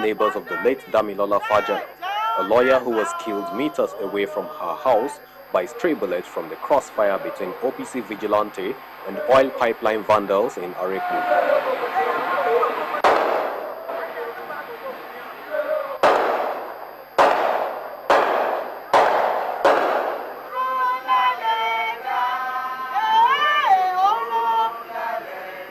neighbors of the late Damilola Fajana, a lawyer who was killed meters away from her house by stray bullets from the crossfire between OPC vigilante and oil pipeline vandals in Arepo.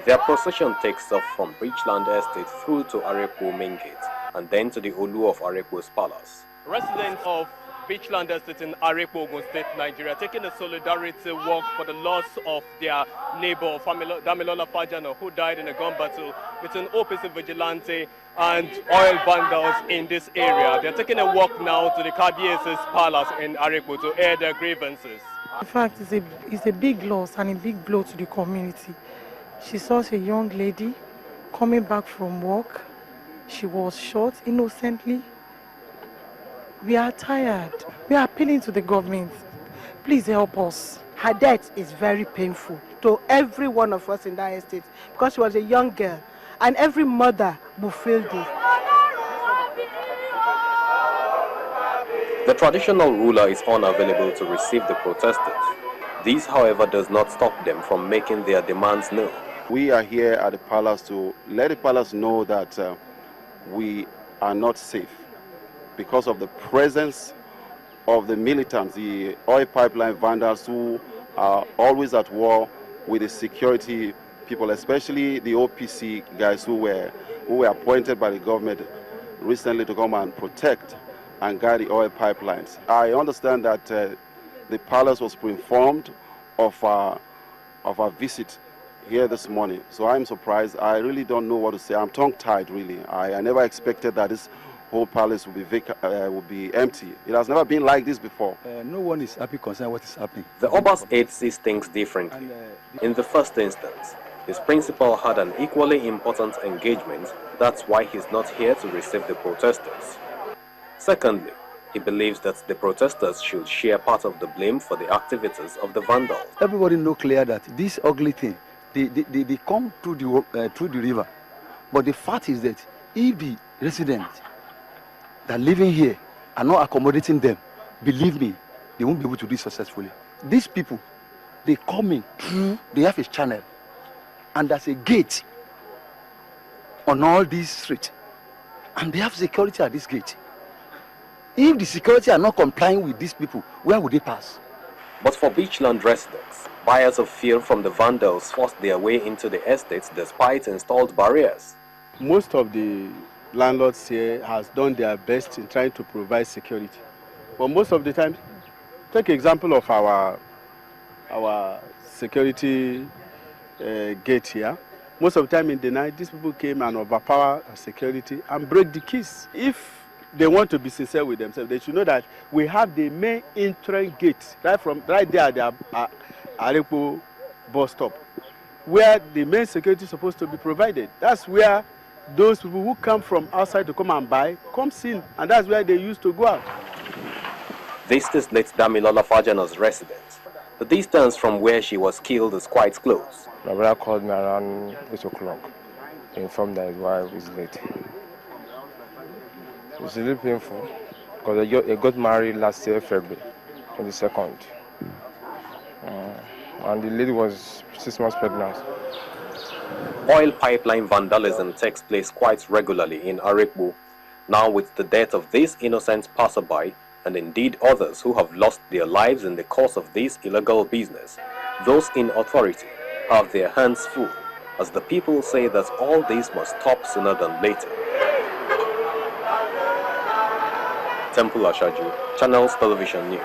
Their procession takes off from Bridgeland Estate through to Arepo main gate and then to the Olu of Arepo's palace. Residents of Bridgeland Estate in Arepo, Ogun State, Nigeria, taking a solidarity walk for the loss of their neighbor, Damilola Fajana, who died in a gun battle between OPC vigilante and oil vandals in this area. They're taking a walk now to the KBS's palace in Arepo to air their grievances. In fact, it's a big loss and a big blow to the community. She saw a young lady coming back from work. She was shot innocently. We are tired. We are appealing to the government. Please help us. Her death is very painful to every one of us in that estate because she was a young girl and every mother will feel this. The traditional ruler is unavailable to receive the protesters. This, however, does not stop them from making their demands known. We are here at the palace to let the palace know that we are not safe because of the presence of the militants, the oil pipeline vandals who are always at war with the security people, especially the OPC guys who were appointed by the government recently to come and protect and guard the oil pipelines. I understand that the palace was informed of our visit here this morning, so I'm surprised. I really don't know what to say. I'm tongue-tied, really. I never expected that this whole palace would be empty. It has never been like this before. No one is happy concerning what is happening. The Oba's aide sees things differently. In the first instance, his principal had an equally important engagement. That's why he's not here to receive the protesters. Secondly, he believes that the protesters should share part of the blame for the activities of the vandals. Everybody knows clear that this ugly thing, they come through the river. But the fact is that if the residents that are living here are not accommodating them, believe me, they won't be able to do it successfully. These people, they come in through, they have a channel, and there's a gate on all these streets, and they have security at this gate. If the security are not complying with these people, where would they pass? But for beachland residents, buyers of fuel from the vandals forced their way into the estates despite installed barriers. Most of the landlords here has done their best in trying to provide security. But most of the time, take example of our security gate here. Most of the time in the night, these people came and overpower our security and break the keys. If they want to be sincere with themselves, they should know that we have the main entrance gate right there at the Arepo bus stop, where the main security is supposed to be provided. That's where those people who come from outside to come and buy comes in, and that's where they used to go out. This is late Damilola Fajana's residence. The distance from where she was killed is quite close. My brother called me around 8 o'clock. He informed that his wife is late. It's really painful because I got married last year, February 22nd. And the lady was 6 months pregnant. Oil pipeline vandalism takes place quite regularly in Arepo. Now with the death of this innocent passerby, and indeed others who have lost their lives in the course of this illegal business, those in authority have their hands full, as the people say that all this must stop sooner than later. Temple Ashaju, Channels Television News.